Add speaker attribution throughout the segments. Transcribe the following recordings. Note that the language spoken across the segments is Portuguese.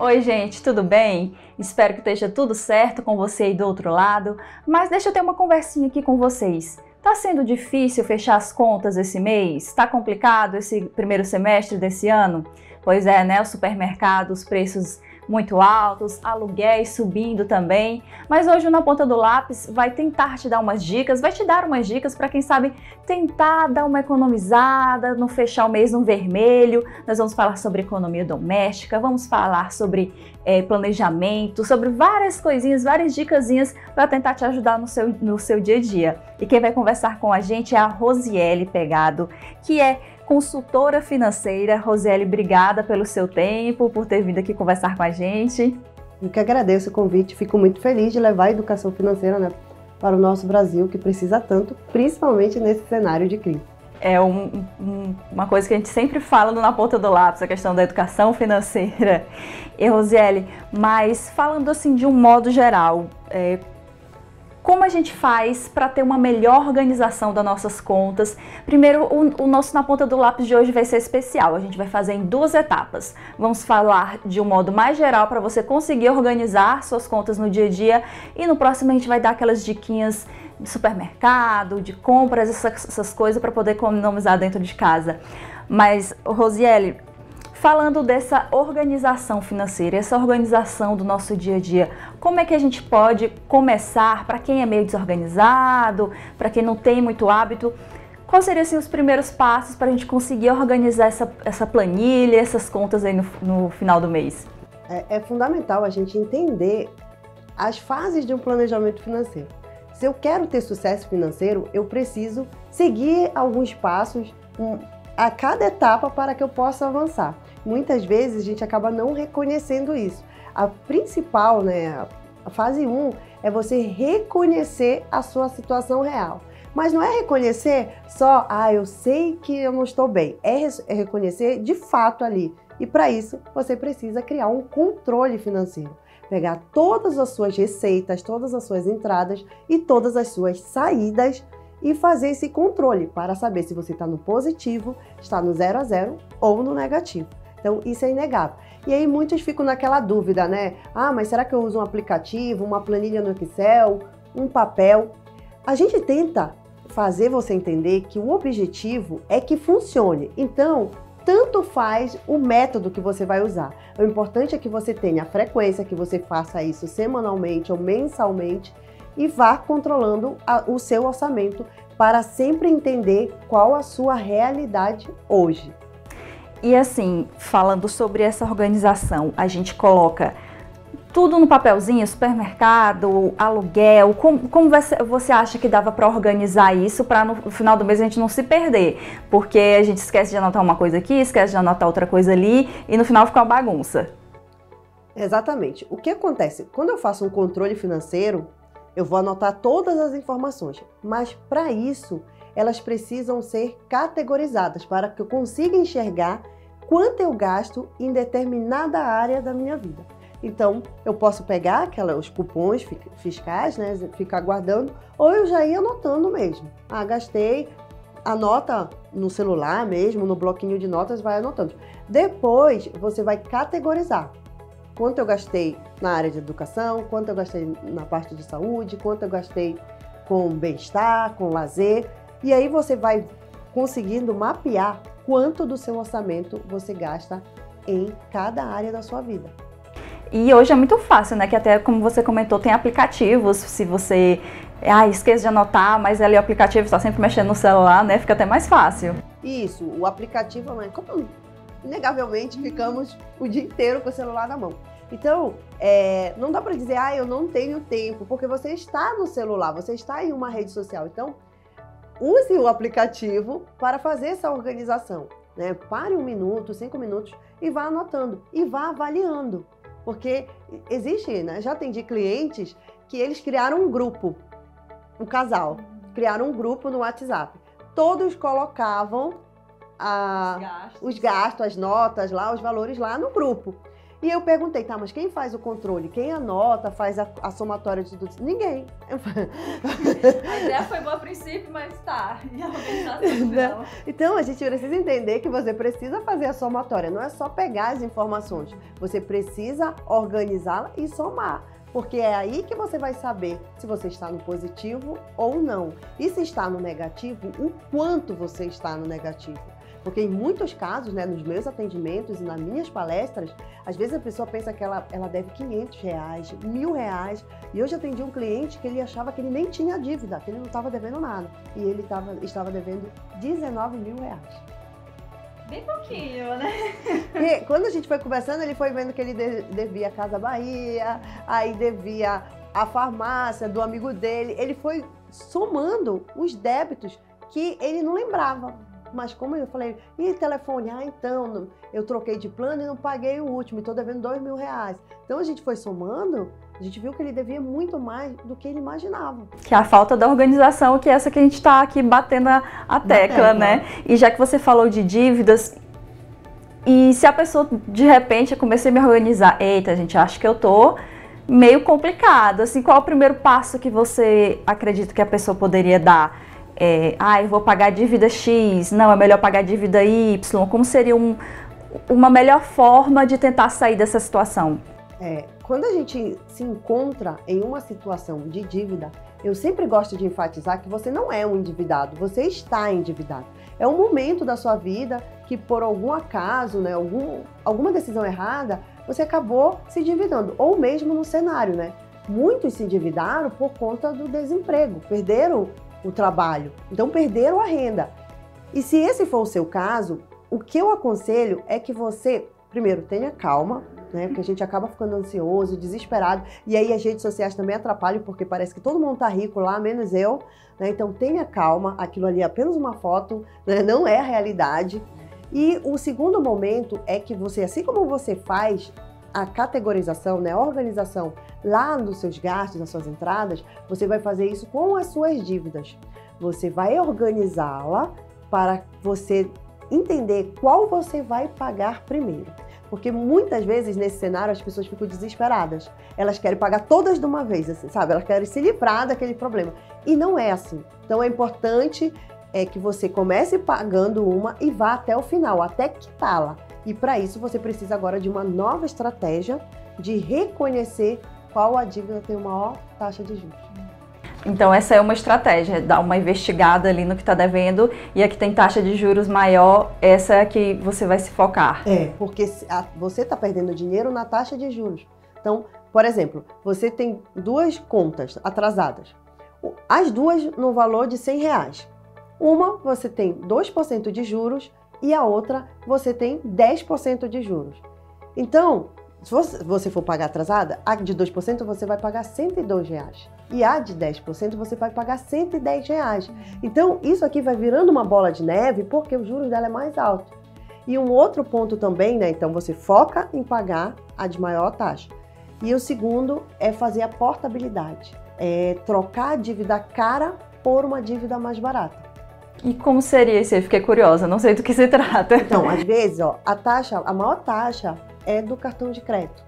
Speaker 1: Oi, gente, tudo bem? Espero que esteja tudo certo com você aí do outro lado, mas deixa eu ter uma conversinha aqui com vocês. Tá sendo difícil fechar as contas esse mês? Tá complicado esse primeiro semestre desse ano? Pois é, né? O supermercado, os preços muito altos, aluguéis subindo também. Mas hoje o Na Ponta do Lápis vai tentar te dar umas dicas, vai te dar umas dicas para quem sabe tentar dar uma economizada, não fechar o mês no vermelho. Nós vamos falar sobre economia doméstica, vamos falar sobre planejamento, sobre várias coisinhas, várias dicasinhas para tentar te ajudar no seu dia a dia. E quem vai conversar com a gente é a Rosiele Pegado, que é consultora financeira. Rosiele, obrigada pelo seu tempo, por ter vindo aqui conversar com a gente.
Speaker 2: Eu que agradeço o convite, fico muito feliz de levar a educação financeira, né, para o nosso Brasil, que precisa tanto, principalmente nesse cenário de crise.
Speaker 1: É uma coisa que a gente sempre fala no Na Ponta do Lápis, a questão da educação financeira. E Rosiele, mas falando assim de um modo geral, como a gente faz para ter uma melhor organização das nossas contas? Primeiro, o nosso Na Ponta do Lápis de hoje vai ser especial. A gente vai fazer em duas etapas. Vamos falar de um modo mais geral para você conseguir organizar suas contas no dia a dia. E no próximo a gente vai dar aquelas diquinhas de supermercado, de compras, essas coisas para poder economizar dentro de casa. Mas, Rosiele, falando dessa organização financeira, essa organização do nosso dia a dia, como é que a gente pode começar para quem é meio desorganizado, para quem não tem muito hábito? Quais seriam assim, os primeiros passos para a gente conseguir organizar essa planilha, essas contas aí no final do mês?
Speaker 2: É fundamental a gente entender as fases de um planejamento financeiro. Se eu quero ter sucesso financeiro, eu preciso seguir alguns passos a cada etapa para que eu possa avançar. Muitas vezes a gente acaba não reconhecendo isso. A principal, né, a fase 1 é você reconhecer a sua situação real. Mas não é reconhecer só, eu sei que eu não estou bem. É reconhecer de fato ali. E para isso, você precisa criar um controle financeiro. Pegar todas as suas receitas, todas as suas entradas e todas as suas saídas e fazer esse controle para saber se você está no positivo, está no 0 a 0 ou no negativo. Então, isso é inegável. E aí muitos ficam naquela dúvida, né? Mas será que eu uso um aplicativo, uma planilha no Excel, um papel? A gente tenta fazer você entender que o objetivo é que funcione. Então, tanto faz o método que você vai usar. O importante é que você tenha a frequência, que você faça isso semanalmente ou mensalmente e vá controlando o seu orçamento para sempre entender qual a sua realidade hoje.
Speaker 1: E assim, falando sobre essa organização, a gente coloca tudo no papelzinho, supermercado, aluguel, como você acha que dava para organizar isso para no final do mês a gente não se perder? Porque a gente esquece de anotar uma coisa aqui, esquece de anotar outra coisa ali e no final fica uma bagunça.
Speaker 2: Exatamente. O que acontece? Quando eu faço um controle financeiro, eu vou anotar todas as informações, mas para isso elas precisam ser categorizadas para que eu consiga enxergar quanto eu gasto em determinada área da minha vida. Então, eu posso pegar os cupons fiscais, né, ficar guardando, ou eu já ia anotando mesmo. Gastei, anota no celular mesmo, no bloquinho de notas, vai anotando. Depois, você vai categorizar. Quanto eu gastei na área de educação, quanto eu gastei na parte de saúde, quanto eu gastei com bem-estar, com lazer. E aí você vai conseguindo mapear quanto do seu orçamento você gasta em cada área da sua vida.
Speaker 1: E hoje é muito fácil, né? Que até como você comentou, tem aplicativos, se você esquece de anotar, mas ali o aplicativo está sempre mexendo no celular, né? Fica até mais fácil.
Speaker 2: Isso, o aplicativo, né? Como inegavelmente ficamos o dia inteiro com o celular na mão. Então, não dá para dizer, eu não tenho tempo, porque você está no celular, você está em uma rede social. Então, use o aplicativo para fazer essa organização, né? Pare 1 minuto, 5 minutos e vá anotando e vá avaliando. Porque existe, né? Já atendi clientes que eles criaram um grupo, um casal, criaram um grupo no WhatsApp. Todos colocavam os gastos, as notas lá, os valores lá no grupo. E eu perguntei, tá, mas quem faz o controle? Quem anota, faz a somatória de tudo isso? Ninguém.
Speaker 1: A ideia foi boa a princípio, mas tá. E a organização não.
Speaker 2: Então, a gente precisa entender que você precisa fazer a somatória. Não é só pegar as informações. Você precisa organizá-la e somar. Porque é aí que você vai saber se você está no positivo ou não. E se está no negativo, o quanto você está no negativo. Porque em muitos casos, né, nos meus atendimentos e nas minhas palestras, às vezes a pessoa pensa que ela deve R$500, R$1.000. E eu já atendi um cliente que ele achava que ele nem tinha dívida, que ele não estava devendo nada. E ele estava devendo R$19 mil.
Speaker 1: Bem pouquinho, né?
Speaker 2: E quando a gente foi conversando, ele foi vendo que ele devia a Casa Bahia, aí devia a farmácia do amigo dele. Ele foi somando os débitos que ele não lembrava. Mas como eu falei, e telefone? Ah, então, eu troquei de plano e não paguei o último, estou devendo R$2.000. Então a gente foi somando, a gente viu que ele devia muito mais do que ele imaginava. Que
Speaker 1: é a falta da organização, que é essa que a gente está aqui batendo a tecla, né? E já que você falou de dívidas, e se a pessoa, de repente, eu comecei a me organizar, eita, gente, acho que eu tô meio complicado, assim, qual é o primeiro passo que você acredita que a pessoa poderia dar? Eu vou pagar dívida X, não, é melhor pagar dívida Y, como seria uma melhor forma de tentar sair dessa situação?
Speaker 2: Quando a gente se encontra em uma situação de dívida, eu sempre gosto de enfatizar que você não é um endividado, você está endividado. É um momento da sua vida que por algum acaso, né, alguma decisão errada, você acabou se endividando, ou mesmo no cenário, né? Muitos se endividaram por conta do desemprego, perderam o trabalho, então perderam a renda. E se esse for o seu caso, o que eu aconselho é que você, primeiro, tenha calma, né? Porque a gente acaba ficando ansioso, desesperado, e aí as redes sociais também atrapalham, porque parece que todo mundo tá rico lá, menos eu, né? Então tenha calma, aquilo ali é apenas uma foto, né? Não é a realidade. E o segundo momento é que você, assim como você faz a categorização, né, a organização lá nos seus gastos, nas suas entradas, você vai fazer isso com as suas dívidas. Você vai organizá-la para você entender qual você vai pagar primeiro. Porque muitas vezes nesse cenário as pessoas ficam desesperadas. Elas querem pagar todas de uma vez, assim, sabe? Elas querem se livrar daquele problema. E não é assim. Então é importante que você comece pagando uma e vá até o final, até quitá-la. E para isso você precisa agora de uma nova estratégia de reconhecer qual a dívida tem maior taxa de juros.
Speaker 1: Então essa é uma estratégia, dar uma investigada ali no que está devendo, e a que tem taxa de juros maior, essa é a que você vai se focar.
Speaker 2: Porque você está perdendo dinheiro na taxa de juros. Então, por exemplo, você tem duas contas atrasadas, as duas no valor de R$100. Uma você tem 2% de juros e a outra você tem 10% de juros. Então, se você for pagar atrasada, a de 2% você vai pagar R$102. E a de 10% você vai pagar R$110. Então, isso aqui vai virando uma bola de neve porque o juros dela é mais alto. E um outro ponto também, né? Então, você foca em pagar a de maior taxa. E o segundo é fazer a portabilidade. É trocar a dívida cara por uma dívida mais barata.
Speaker 1: E como seria isso? Eu fiquei curiosa, não sei do que se trata.
Speaker 2: Então, às vezes, a maior taxa é do cartão de crédito.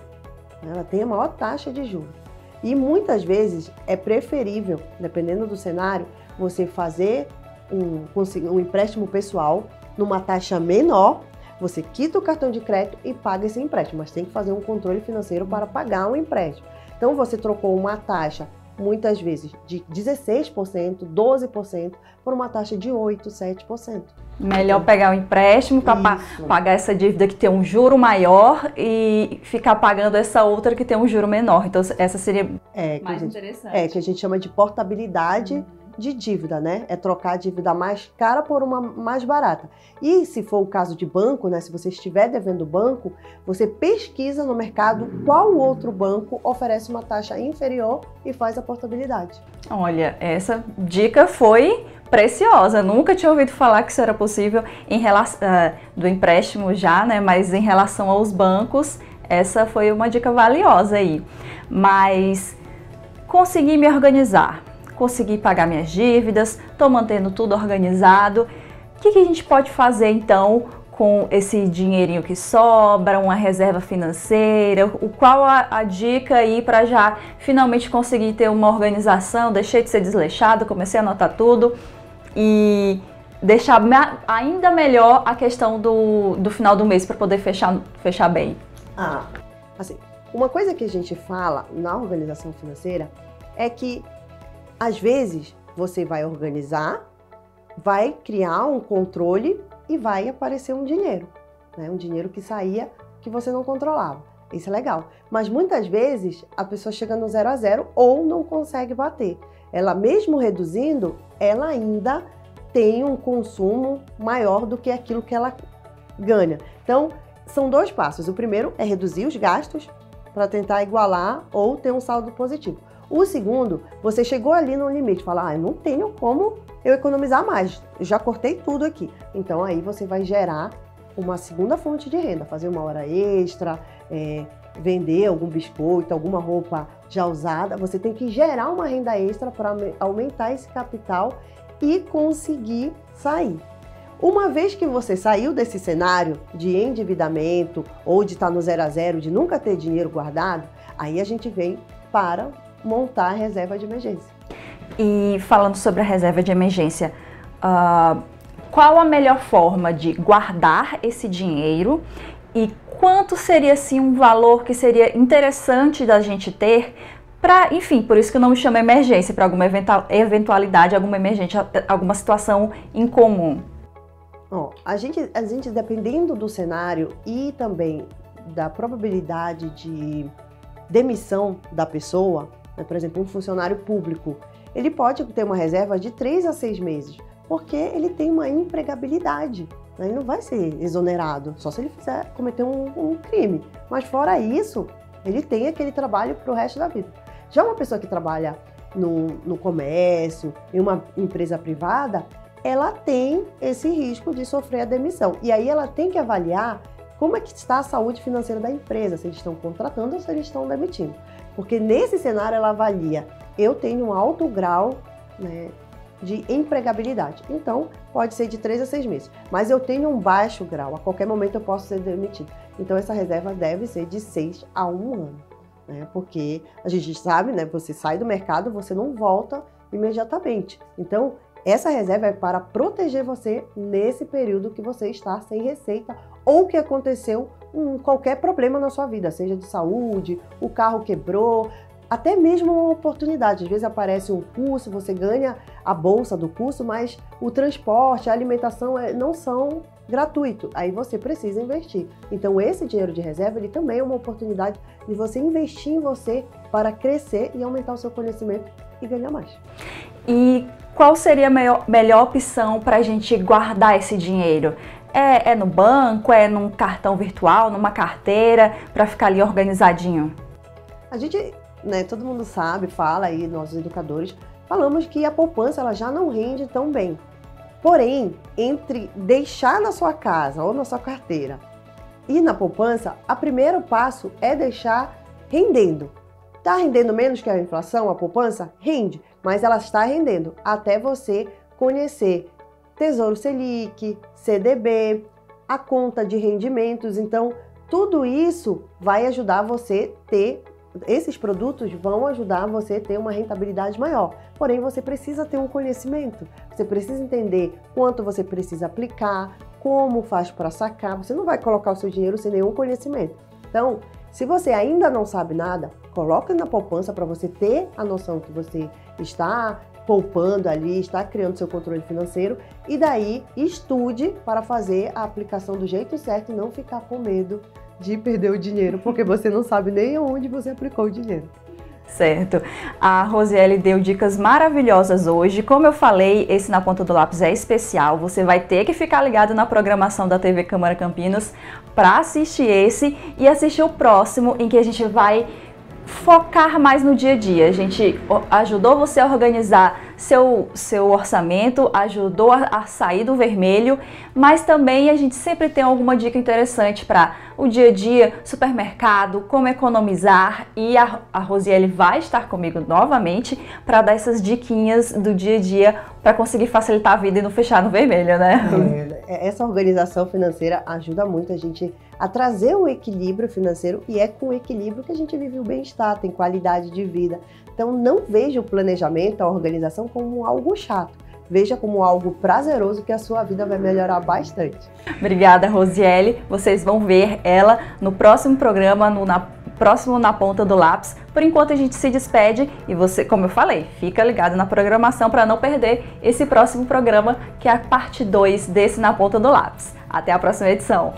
Speaker 2: Ela tem a maior taxa de juros. E muitas vezes é preferível, dependendo do cenário, você fazer um empréstimo pessoal numa taxa menor, você quita o cartão de crédito e paga esse empréstimo, mas tem que fazer um controle financeiro para pagar um empréstimo. Então, você trocou uma taxa muitas vezes de 16%, 12%, por uma taxa de 8%, 7%.
Speaker 1: Melhor pegar o empréstimo para pagar essa dívida que tem um juro maior e ficar pagando essa outra que tem um juro menor. Então, essa seria mais interessante.
Speaker 2: Que a gente chama de portabilidade de dívida, né? É trocar a dívida mais cara por uma mais barata. E se for o caso de banco, né? Se você estiver devendo banco, você pesquisa no mercado qual outro banco oferece uma taxa inferior e faz a portabilidade.
Speaker 1: Olha, essa dica foi preciosa. Nunca tinha ouvido falar que isso era possível em relação do empréstimo já, né? Mas em relação aos bancos, essa foi uma dica valiosa aí. Mas consegui me organizar. Consegui pagar minhas dívidas, estou mantendo tudo organizado. O que a gente pode fazer então com esse dinheirinho que sobra, uma reserva financeira? Qual a dica aí para já finalmente conseguir ter uma organização? Deixei de ser desleixado, comecei a anotar tudo e deixar ainda melhor a questão do final do mês para poder fechar bem.
Speaker 2: Assim, uma coisa que a gente fala na organização financeira é que às vezes você vai organizar, vai criar um controle e vai aparecer um dinheiro, né? Um dinheiro que saía que você não controlava. Isso é legal. Mas muitas vezes a pessoa chega no 0 a 0 ou não consegue bater. Ela mesmo reduzindo, ela ainda tem um consumo maior do que aquilo que ela ganha. Então, são 2 passos. O primeiro é reduzir os gastos para tentar igualar ou ter um saldo positivo. O segundo, você chegou ali no limite, fala, eu não tenho como eu economizar mais, eu já cortei tudo aqui. Então aí você vai gerar uma segunda fonte de renda, fazer uma hora extra, vender algum biscoito, alguma roupa já usada. Você tem que gerar uma renda extra para aumentar esse capital e conseguir sair. Uma vez que você saiu desse cenário de endividamento ou de estar no 0 a 0, de nunca ter dinheiro guardado, aí a gente vem para montar a reserva de emergência.
Speaker 1: E falando sobre a reserva de emergência, qual a melhor forma de guardar esse dinheiro e quanto seria assim um valor que seria interessante da gente ter para, enfim, por isso que eu não me chamo emergência, para alguma eventualidade, alguma emergência, alguma situação incomum?
Speaker 2: A gente, dependendo do cenário e também da probabilidade de demissão da pessoa, né, por exemplo, um funcionário público, ele pode ter uma reserva de 3 a 6 meses, porque ele tem uma empregabilidade, né, ele não vai ser exonerado, só se ele cometer um crime. Mas fora isso, ele tem aquele trabalho para o resto da vida. Já uma pessoa que trabalha no comércio, em uma empresa privada, ela tem esse risco de sofrer a demissão. E aí ela tem que avaliar como é que está a saúde financeira da empresa, se eles estão contratando ou se eles estão demitindo. Porque nesse cenário ela avalia, eu tenho um alto grau, né, de empregabilidade. Então, pode ser de 3 a 6 meses. Mas eu tenho um baixo grau, a qualquer momento eu posso ser demitido. Então, essa reserva deve ser de 6 a 1 ano. Né? Porque a gente sabe, né, você sai do mercado, você não volta imediatamente. Então, essa reserva é para proteger você nesse período que você está sem receita ou que aconteceu qualquer problema na sua vida, seja de saúde, o carro quebrou, até mesmo uma oportunidade. Às vezes aparece um curso, você ganha a bolsa do curso, mas o transporte, a alimentação não são gratuitos. Aí você precisa investir. Então esse dinheiro de reserva, ele também é uma oportunidade de você investir em você para crescer e aumentar o seu conhecimento e ganhar mais.
Speaker 1: E qual seria a melhor opção para a gente guardar esse dinheiro? É no banco, é num cartão virtual, numa carteira, para ficar ali organizadinho?
Speaker 2: A gente, né, todo mundo sabe, fala aí, nós educadores, falamos que a poupança ela já não rende tão bem. Porém, entre deixar na sua casa ou na sua carteira e na poupança, o primeiro passo é deixar rendendo. Está rendendo menos que a inflação, a poupança? Rende, mas ela está rendendo até você conhecer Tesouro Selic, CDB, a conta de rendimentos. Então, tudo isso vai ajudar você esses produtos vão ajudar você a ter uma rentabilidade maior. Porém, você precisa ter um conhecimento, você precisa entender quanto você precisa aplicar, como faz para sacar. Você não vai colocar o seu dinheiro sem nenhum conhecimento. Então, se você ainda não sabe nada, coloque na poupança para você ter a noção que você está poupando ali, está criando seu controle financeiro e daí estude para fazer a aplicação do jeito certo e não ficar com medo de perder o dinheiro, porque você não sabe nem onde você aplicou o dinheiro.
Speaker 1: Certo. A Rosiele deu dicas maravilhosas hoje. Como eu falei, esse Na Ponta do Lápis é especial. Você vai ter que ficar ligado na programação da TV Câmara Campinas para assistir esse e assistir o próximo, em que a gente vai focar mais no dia a dia. A gente ajudou você a organizar seu orçamento, ajudou a sair do vermelho, mas também a gente sempre tem alguma dica interessante para o dia a dia, supermercado, como economizar, e a Rosiele vai estar comigo novamente para dar essas diquinhas do dia a dia para conseguir facilitar a vida e não fechar no vermelho, né?
Speaker 2: Essa organização financeira ajuda muito a gente a trazer o equilíbrio financeiro, e é com o equilíbrio que a gente vive o bem-estar, tem qualidade de vida. Então não veja o planejamento, a organização como algo chato. Veja como algo prazeroso, que a sua vida vai melhorar bastante.
Speaker 1: Obrigada, Rosiele. Vocês vão ver ela no próximo programa, próximo Na Ponta do Lápis. Por enquanto a gente se despede e você, como eu falei, fica ligado na programação para não perder esse próximo programa, que é a parte 2 desse Na Ponta do Lápis. Até a próxima edição.